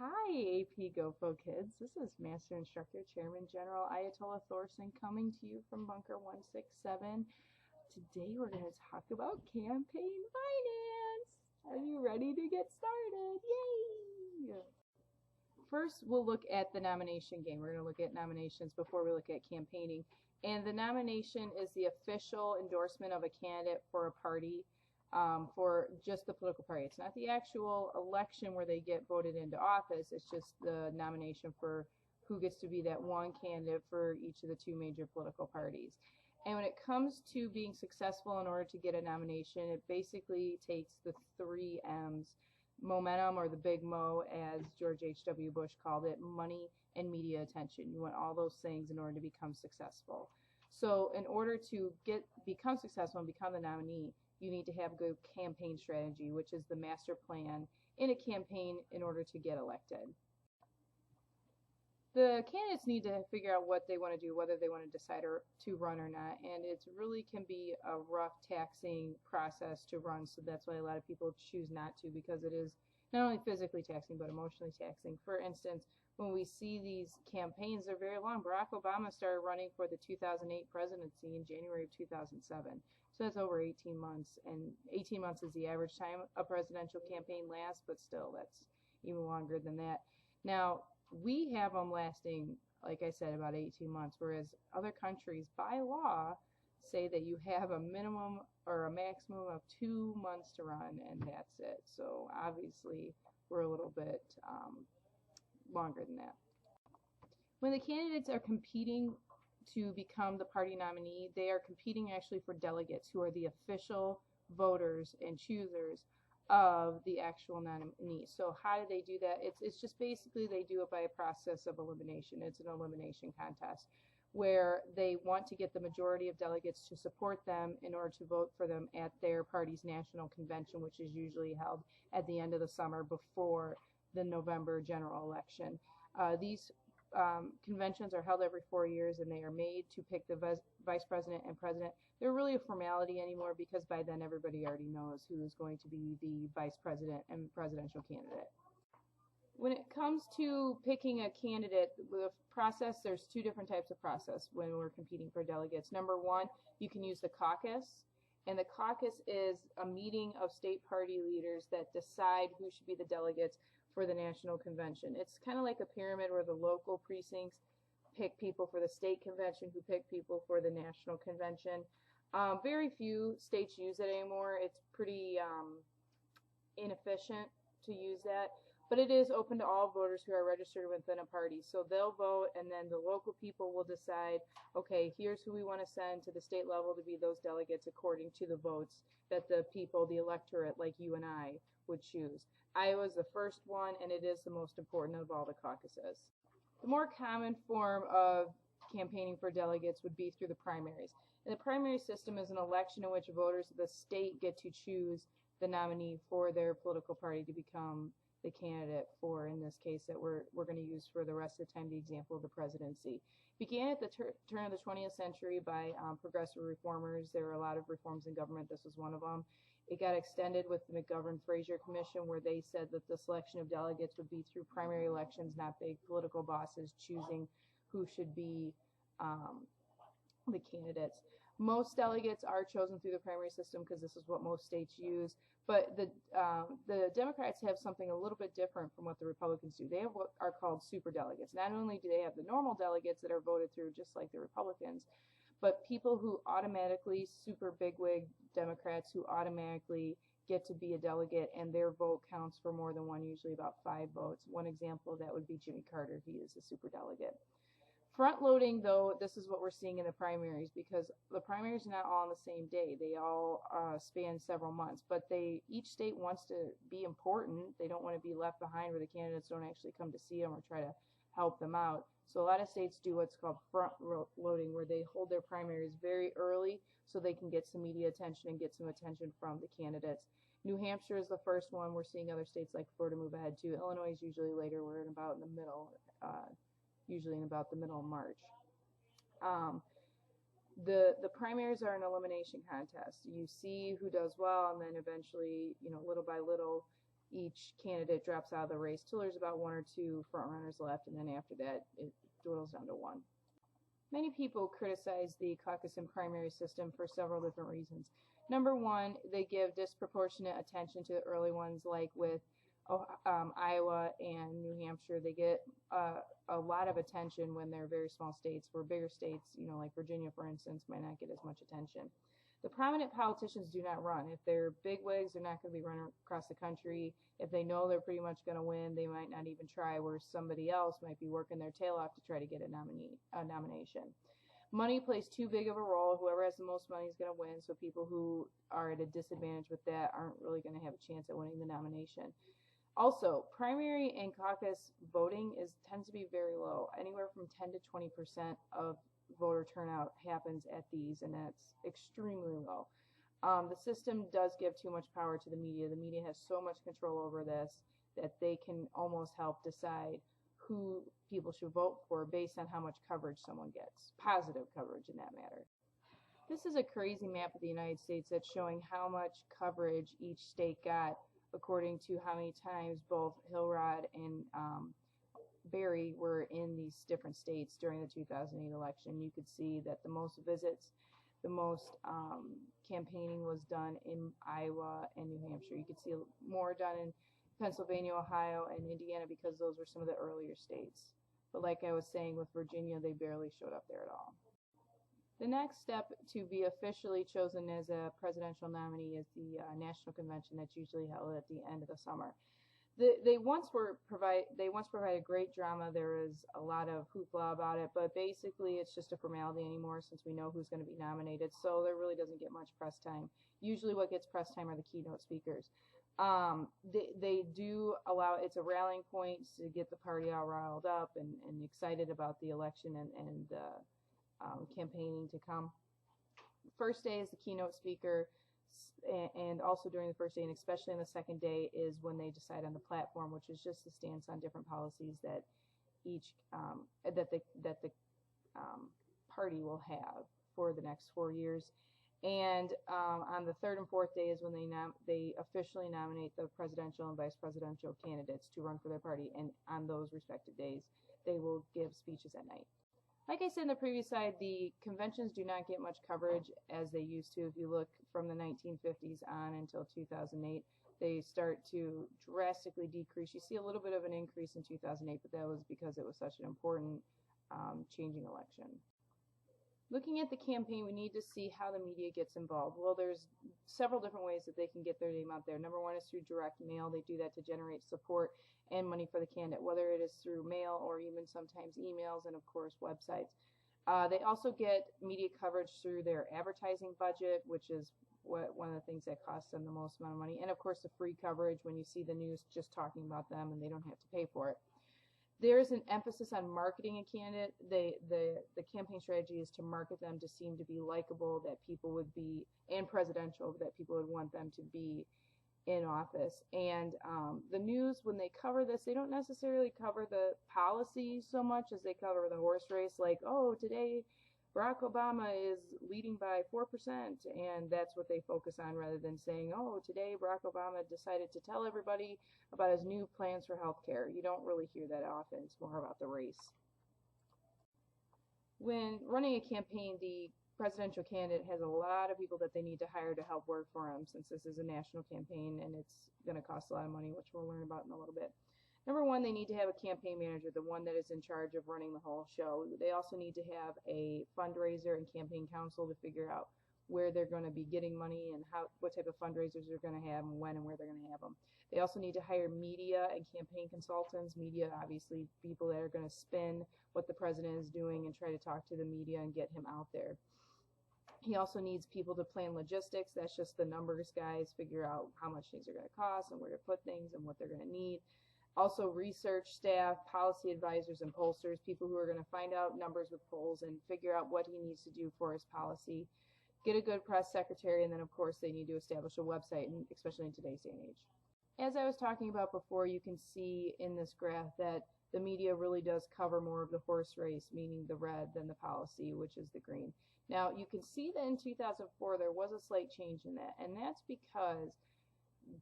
Hi, SandwichGOPO kids. This is Master Instructor Chairman General Ayatollah Thorson coming to you from Bunker 167. Today we're going to talk about campaign finance. Are you ready to get started? Yay! First, we'll look at the nomination game. We're going to look at nominations before we look at campaigning. And the nomination is the official endorsement of a candidate for a party. For just the political party. It's not the actual election where they get voted into office. It's just the nomination for who gets to be that one candidate for each of the two major political parties. And when it comes to being successful in order to get a nomination, it basically takes the 3 M's, momentum, or the big Mo, as George H.W. Bush called it, money and media attention. You want all those things in order to become successful. So in order to become successful and become the nominee, you need to have a good campaign strategy, which is the master plan in a campaign in order to get elected. The candidates need to figure out what they want to do, whether they want to decide to run or not, and it really can be a rough, taxing process to run, so that's why a lot of people choose not to, because it is not only physically taxing but emotionally taxing. For instance, when we see these campaigns, they're very long. Barack Obama started running for the 2008 presidency in January of 2007. So that's over 18 months, and 18 months is the average time a presidential campaign lasts, but still, that's even longer than that. Now, we have them lasting, like I said, about 18 months, whereas other countries, by law, say that you have a minimum or a maximum of 2 months to run, and that's it. So obviously, we're a little bit longer than that. When the candidates are competing to become the party nominee, they are competing actually for delegates who are the official voters and choosers of the actual nominee. So how do they do that? It's just basically they do it by a process of elimination. It's an elimination contest where they want to get the majority of delegates to support them in order to vote for them at their party's national convention, which is usually held at the end of the summer before the November general election. These conventions are held every 4 years, and they are made to pick the vice president and president. They're really a formality anymore because by then everybody already knows who is going to be the vice president and presidential candidate. When it comes to picking a candidate, the process, there's 2 different types of process when we're competing for delegates. Number 1, you can use the caucus, and the caucus is a meeting of state party leaders that decide who should be the delegates for the national convention. It's kind of like a pyramid where the local precincts pick people for the state convention who pick people for the national convention. Very few states use it anymore. It's pretty inefficient to use that, but it is open to all voters who are registered within a party. So they'll vote, and then the local people will decide, okay, here's who we want to send to the state level to be those delegates according to the votes that the people, the electorate like you and I, would choose. Iowa's the first one, and it is the most important of all the caucuses. The more common form of campaigning for delegates would be through the primaries. And the primary system is an election in which voters of the state get to choose the nominee for their political party to become the candidate for, in this case, that we're going to use for the rest of the time, the example of the presidency. Began at the turn of the 20th century by progressive reformers. There were a lot of reforms in government. This was one of them. It got extended with the McGovern-Fraser Commission, where they said that the selection of delegates would be through primary elections, not big political bosses choosing who should be the candidates. Most delegates are chosen through the primary system because this is what most states use, but the Democrats have something a little bit different from what the Republicans do. They have what are called superdelegates. Not only do they have the normal delegates that are voted through just like the Republicans, but people who automatically, super bigwig Democrats who automatically get to be a delegate, and their vote counts for more than one, usually about 5 votes. One example of that would be Jimmy Carter. He is a superdelegate. Front loading, though, this is what we're seeing in the primaries, because the primaries are not all on the same day. They all span several months, but each state wants to be important. They don't want to be left behind where the candidates don't actually come to see them or try to help them out. So a lot of states do what's called front loading, where they hold their primaries very early so they can get some media attention and get some attention from the candidates. New Hampshire is the first one. We're seeing other states like Florida move ahead too. Illinois is usually later. We're about in the middle, usually in about the middle of March. The primaries are an elimination contest. You see who does well, and then eventually, little by little, each candidate drops out of the race till there's about one or two front runners left, and then after that it dwindles down to one. Many people criticize the caucus and primary system for several different reasons. Number one, they give disproportionate attention to the early ones, like with Iowa and New Hampshire. They get a lot of attention when they're very small states, where bigger states, like Virginia, for instance, might not get as much attention. The prominent politicians do not run. If they're bigwigs, they're not going to be running across the country. If they know they're pretty much going to win, they might not even try, where somebody else might be working their tail off to try to get a nomination. Money plays too big of a role. Whoever has the most money is going to win, so people who are at a disadvantage with that aren't really going to have a chance at winning the nomination. Also, primary and caucus voting tends to be very low. Anywhere from 10 to 20% of voter turnout happens at these, and that's extremely low. The system does give too much power to the media. The media has so much control over this that they can almost help decide who people should vote for based on how much coverage someone gets, positive coverage in that matter. This is a crazy map of the United States that's showing how much coverage each state got according to how many times both Hilrod and Barry were in these different states during the 2008 election. You could see that the most visits, the most campaigning was done in Iowa and New Hampshire. You could see more done in Pennsylvania, Ohio, and Indiana because those were some of the earlier states. But like I was saying with Virginia, they barely showed up there at all. The next step to be officially chosen as a presidential nominee is the national convention that's usually held at the end of the summer. They once provided great drama. There is a lot of hoopla about it, but basically it's just a formality anymore since we know who's going to be nominated, so there really doesn't get much press time. Usually what gets press time are the keynote speakers. They do allow, it's a rallying point to get the party all riled up and excited about the election and campaigning to come. First day is the keynote speaker, and also during the first day, and especially on the second day, is when they decide on the platform, which is just the stance on different policies that each that the party will have for the next 4 years. And on the third and fourth day is when they officially nominate the presidential and vice presidential candidates to run for their party, and on those respective days, they will give speeches at night. Like I said in the previous slide, the conventions do not get much coverage as they used to. If you look from the 1950s on until 2008, they start to drastically decrease. You see a little bit of an increase in 2008, but that was because it was such an important changing election. Looking at the campaign, we need to see how the media gets involved. Well, there's several different ways that they can get their name out there. Number one is through direct mail. They do that to generate support and money for the candidate, whether it is through mail or even sometimes emails and, of course, websites. They also get media coverage through their advertising budget, which is one of the things that costs them the most amount of money. And, of course, the free coverage when you see the news just talking about them and they don't have to pay for it. There's an emphasis on marketing a candidate. The campaign strategy is to market them to seem to be likable, that people would be, and presidential, that people would want them to be in office. And the news, when they cover this, they don't necessarily cover the policy so much as they cover the horse race, like, oh, today Barack Obama is leading by 4%, and that's what they focus on rather than saying, oh, today Barack Obama decided to tell everybody about his new plans for health care. You don't really hear that often. It's more about the race. When running a campaign, the presidential candidate has a lot of people that they need to hire to help work for him, since this is a national campaign and it's going to cost a lot of money, which we'll learn about in a little bit. Number one, they need to have a campaign manager, the one that is in charge of running the whole show. They also need to have a fundraiser and campaign council to figure out where they're going to be getting money and what type of fundraisers they're going to have and when and where they're going to have them. They also need to hire media and campaign consultants. Media, obviously, people that are going to spin what the president is doing and try to talk to the media and get him out there. He also needs people to plan logistics. That's just the numbers guys, figure out how much things are going to cost and where to put things and what they're going to need. Also, research staff, policy advisors, and pollsters, people who are going to find out numbers with polls and figure out what he needs to do for his policy. Get a good press secretary, and then, of course, they need to establish a website, especially in today's day and age. As I was talking about before, you can see in this graph that the media really does cover more of the horse race, meaning the red, than the policy, which is the green. Now, you can see that in 2004 there was a slight change in that, and that's because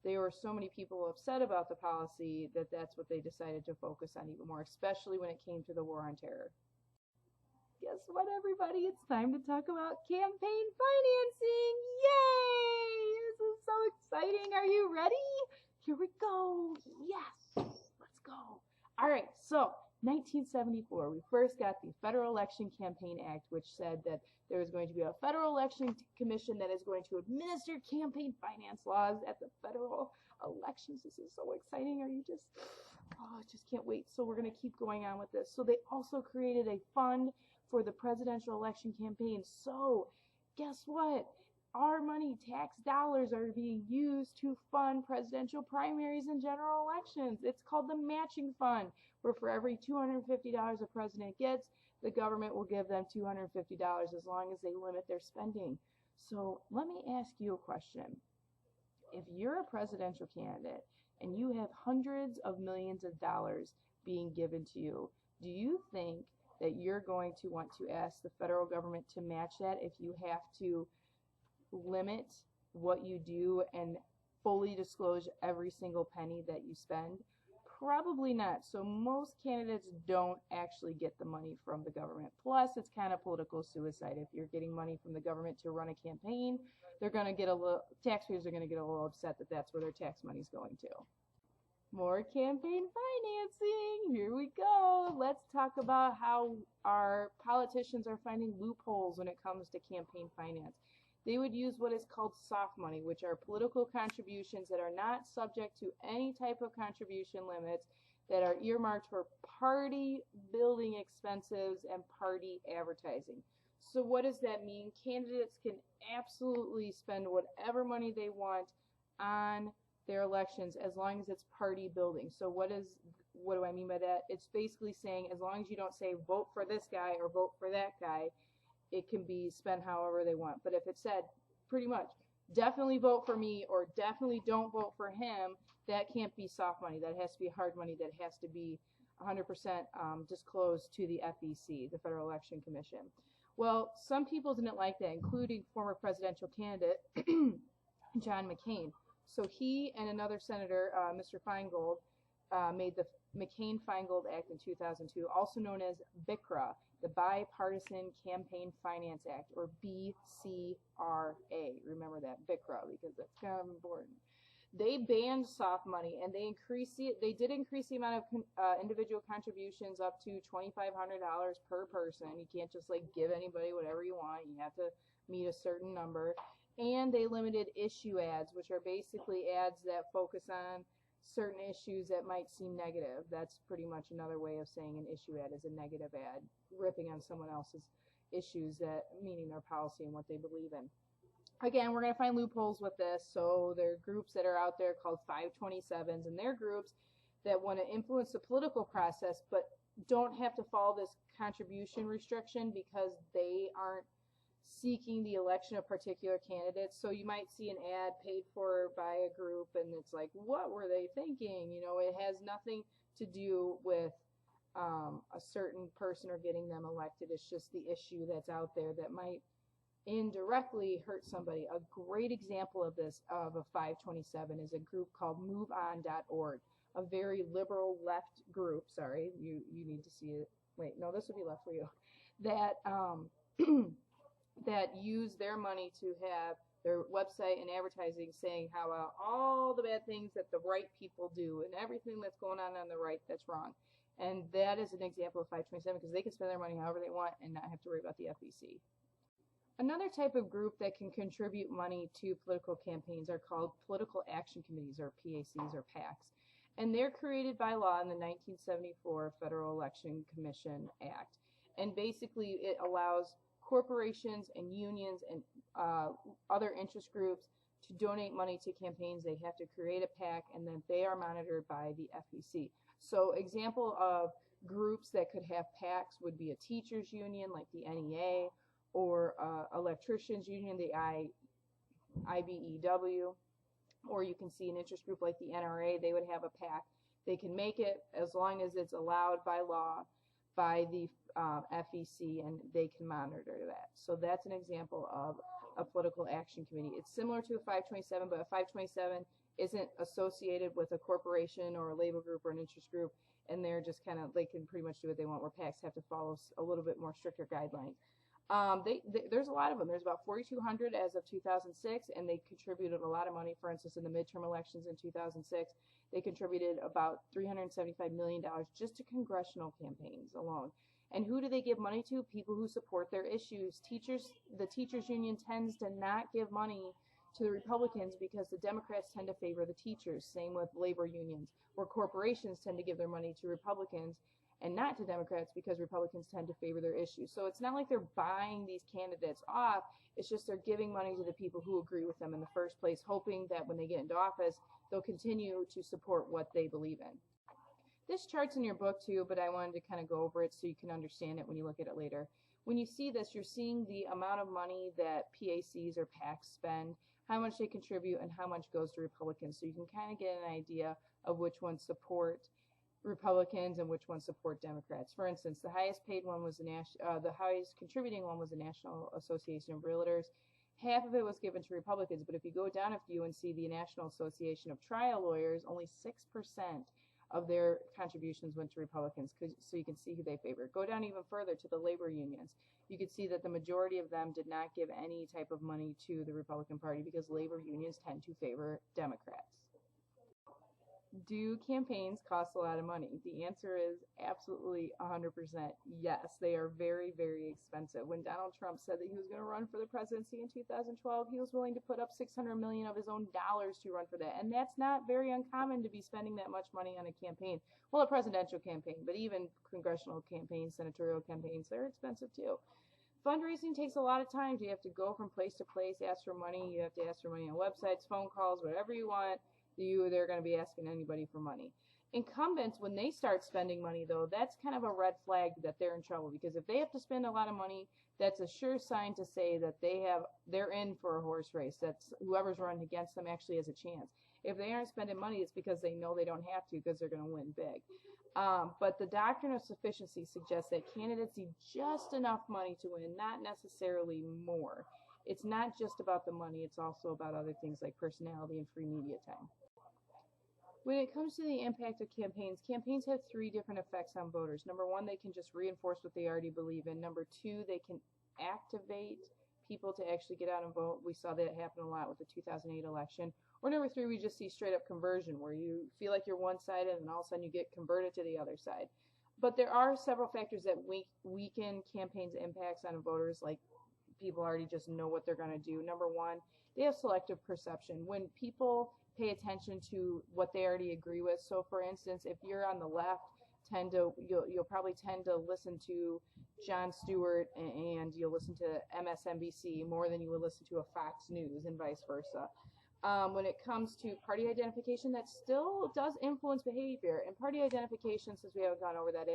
there were so many people upset about the policy that that's what they decided to focus on even more, especially when it came to the war on terror. Guess what, everybody? It's time to talk about campaign financing. Yay! This is so exciting. Are you ready? Here we go. Yes, let's go. All right, so 1974, we first got the Federal Election Campaign Act, which said that there is going to be a federal election commission that is going to administer campaign finance laws at the federal elections. This is so exciting. Are you just, oh, I just can't wait. So we're going to keep going on with this. So they also created a fund for the presidential election campaign. So guess what? Our money, tax dollars, are being used to fund presidential primaries and general elections. It's called the matching fund, where for every $250 a president gets, the government will give them $250 as long as they limit their spending. So let me ask you a question. If you're a presidential candidate and you have hundreds of millions of dollars being given to you, do you think that you're going to want to ask the federal government to match that if you have to limit what you do and fully disclose every single penny that you spend? Probably not. So most candidates don't actually get the money from the government. Plus, it's kind of political suicide. If you're getting money from the government to run a campaign, they're going to get taxpayers are going to get a little upset that that's where their tax money's going to. More campaign financing. Here we go. Let's talk about how our politicians are finding loopholes when it comes to campaign finance. They would use what is called soft money, which are political contributions that are not subject to any type of contribution limits, that are earmarked for party building expenses and party advertising. So what does that mean? Candidates can absolutely spend whatever money they want on their elections as long as it's party building. So what do I mean by that? It's basically saying as long as you don't say vote for this guy or vote for that guy, it can be spent however they want. But if it said pretty much definitely vote for me or definitely don't vote for him, that can't be soft money. That has to be hard money. That has to be 100% disclosed to the FEC, the Federal Election Commission. Well, some people didn't like that, including former presidential candidate John McCain. So he and another senator, Mr. Feingold, made the McCain-Feingold Act in 2002, also known as BICRA, the Bipartisan Campaign Finance Act, or BCRA. Remember that, BICRA, because that's kind of important. They banned soft money, and they did increase the amount of individual contributions up to $2,500 per person. You can't just like give anybody whatever you want. You have to meet a certain number. And they limited issue ads, which are basically ads that focus on certain issues that might seem negative. That's pretty much another way of saying an issue ad is a negative ad, ripping on someone else's issues, that meaning their policy and what they believe in. Again, we're going to find loopholes with this. So there are groups that are out there called 527s, and they're groups that want to influence the political process but don't have to follow this contribution restriction because they aren't seeking the election of particular candidates. So you might see an ad paid for by a group and it's like, what were they thinking? You know, it has nothing to do with a certain person or getting them elected. It's just the issue that's out there that might indirectly hurt somebody. A great example of this, of a 527, is a group called MoveOn.org, a very liberal left group. Sorry, you need to see it. Wait, no, this would be left for you. That that use their money to have their website and advertising saying how all the bad things that the right people do and everything that's going on the right that's wrong. And that is an example of 527 because they can spend their money however they want and not have to worry about the FEC. Another type of group that can contribute money to political campaigns are called political action committees, or PACs or PACs. And they're created by law in the 1974 Federal Election Commission Act. And basically it allows corporations and unions and other interest groups to donate money to campaigns. They have to create a PAC, and then they are monitored by the FEC. So example of groups that could have PACs would be a teachers union like the NEA, or electricians union, the IBEW, or you can see an interest group like the NRA. They would have a PAC. They can make it as long as it's allowed by law by the FEC, and they can monitor that. So that's an example of a political action committee. It's similar to a 527, but a 527 isn't associated with a corporation or a labor group or an interest group, and they're just kind of, they can pretty much do what they want, where PACs have to follow a little bit more stricter guidelines. There's a lot of them. There's about 4,200 as of 2006, and they contributed a lot of money. For instance, in the midterm elections in 2006, they contributed about $375 million just to congressional campaigns alone. And who do they give money to? People who support their issues. Teachers, the teachers union tends to not give money to the Republicans because the Democrats tend to favor the teachers. Same with labor unions, where corporations tend to give their money to Republicans and not to Democrats because Republicans tend to favor their issues. So it's not like they're buying these candidates off. It's just they're giving money to the people who agree with them in the first place, hoping that when they get into office, they'll continue to support what they believe in. This chart's in your book too, but I wanted to kind of go over it so you can understand it when you look at it later. When you see this, you're seeing the amount of money that PACs or PACs spend, how much they contribute, and how much goes to Republicans. So you can kind of get an idea of which ones support Republicans and which ones support Democrats. For instance, the highest paid one was the highest contributing one was the National Association of Realtors. Half of it was given to Republicans, but if you go down a few and see the National Association of Trial Lawyers, only 6% of their contributions went to Republicans, so you can see who they favor. Go down even further to the labor unions. You can see that the majority of them did not give any type of money to the Republican Party because labor unions tend to favor Democrats. Do campaigns cost a lot of money? The answer is absolutely 100% yes. They are very, very expensive. When Donald Trump said that he was going to run for the presidency in 2012, he was willing to put up $600 million of his own dollars to run for that. And that's not very uncommon to be spending that much money on a campaign. Well, a presidential campaign, but even congressional campaigns, senatorial campaigns, they're expensive too. Fundraising takes a lot of time. You have to go from place to place, ask for money. You have to ask for money on websites, phone calls, whatever you want. They're going to be asking anybody for money. Incumbents, when they start spending money, though, that's kind of a red flag that they're in trouble, because if they have to spend a lot of money, that's a sure sign to say that they're in for a horse race. That's whoever's running against them actually has a chance. If they aren't spending money, it's because they know they don't have to, because they're going to win big. But the doctrine of sufficiency suggests that candidates need just enough money to win, not necessarily more. It's not just about the money, it's also about other things like personality and free media time. When it comes to the impact of campaigns have three different effects on voters. Number one, they can just reinforce what they already believe in. Number two, they can activate people to actually get out and vote. We saw that happen a lot with the 2008 election. Or number three, we just see straight up conversion, where you feel like you're one-sided and all of a sudden you get converted to the other side. But there are several factors that weaken campaigns' impacts on voters, like people already just know what they're going to do. Number one, they have selective perception. When people pay attention to what they already agree with. So for instance, if you're on the left, you'll probably tend to listen to Jon Stewart and you'll listen to MSNBC more than you would listen to a Fox News, and vice versa. When it comes to party identification, that still does influence behavior. And party identification, since we haven't gone over that,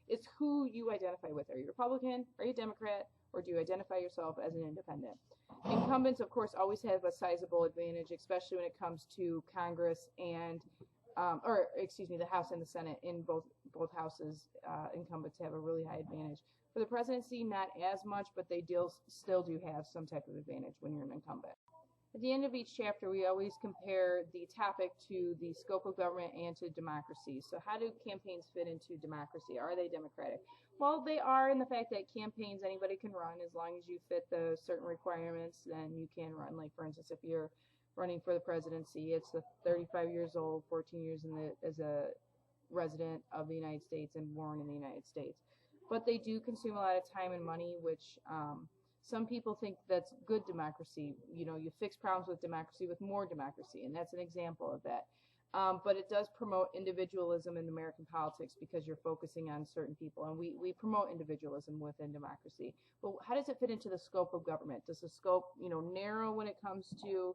it's who you identify with. Are you Republican? Are you Democrat? Or do you identify yourself as an independent? Incumbents, of course, always have a sizable advantage, especially when it comes to Congress and, the House and the Senate. In both houses, incumbents have a really high advantage. For the presidency, not as much, but they still do have some type of advantage when you're an incumbent. At the end of each chapter, we always compare the topic to the scope of government and to democracy. So how do campaigns fit into democracy? Are they democratic? Well, they are, in the fact that campaigns, anybody can run. As long as you fit the certain requirements, then you can run. Like, for instance, if you're running for the presidency, it's 35 years old, 14 years as a resident of the United States and born in the United States. But they do consume a lot of time and money, which some people think that's good democracy. You fix problems with democracy with more democracy, and that's an example of that. But it does promote individualism in American politics because you're focusing on certain people, and we promote individualism within democracy. But how does it fit into the scope of government? Does the scope, narrow when it comes to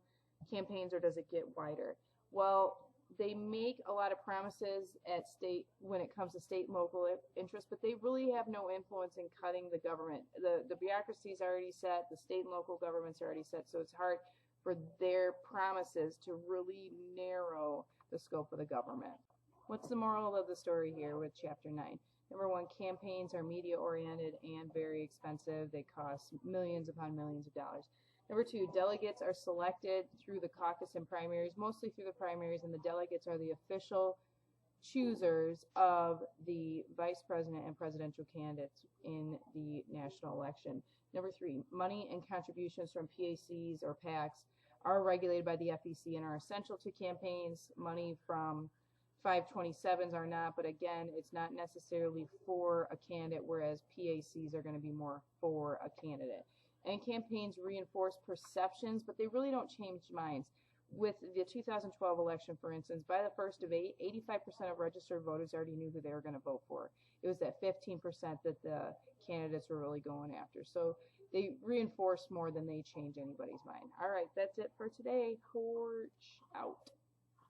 campaigns, or does it get wider? Well, they make a lot of promises at state when it comes to state and local interests, but they really have no influence in cutting the government. The bureaucracy is already set, the state and local governments are already set, so it's hard for their promises to really narrow the scope of the government. What's the moral of the story here with Chapter 9? Number one, campaigns are media-oriented and very expensive. They cost millions upon millions of dollars. Number 2, delegates are selected through the caucus and primaries, mostly through the primaries, and the delegates are the official choosers of the vice president and presidential candidates in the national election. Number 3, money and contributions from PACs or PACs are regulated by the FEC and are essential to campaigns. Money from 527s are not, but again, it's not necessarily for a candidate, whereas PACs are going to be more for a candidate. And campaigns reinforce perceptions, but they really don't change minds. With the 2012 election, for instance, by the 1st of 8, 85% of registered voters already knew who they were going to vote for. It was that 15% that the candidates were really going after. So they reinforce more than they change anybody's mind. All right, that's it for today. Torch out.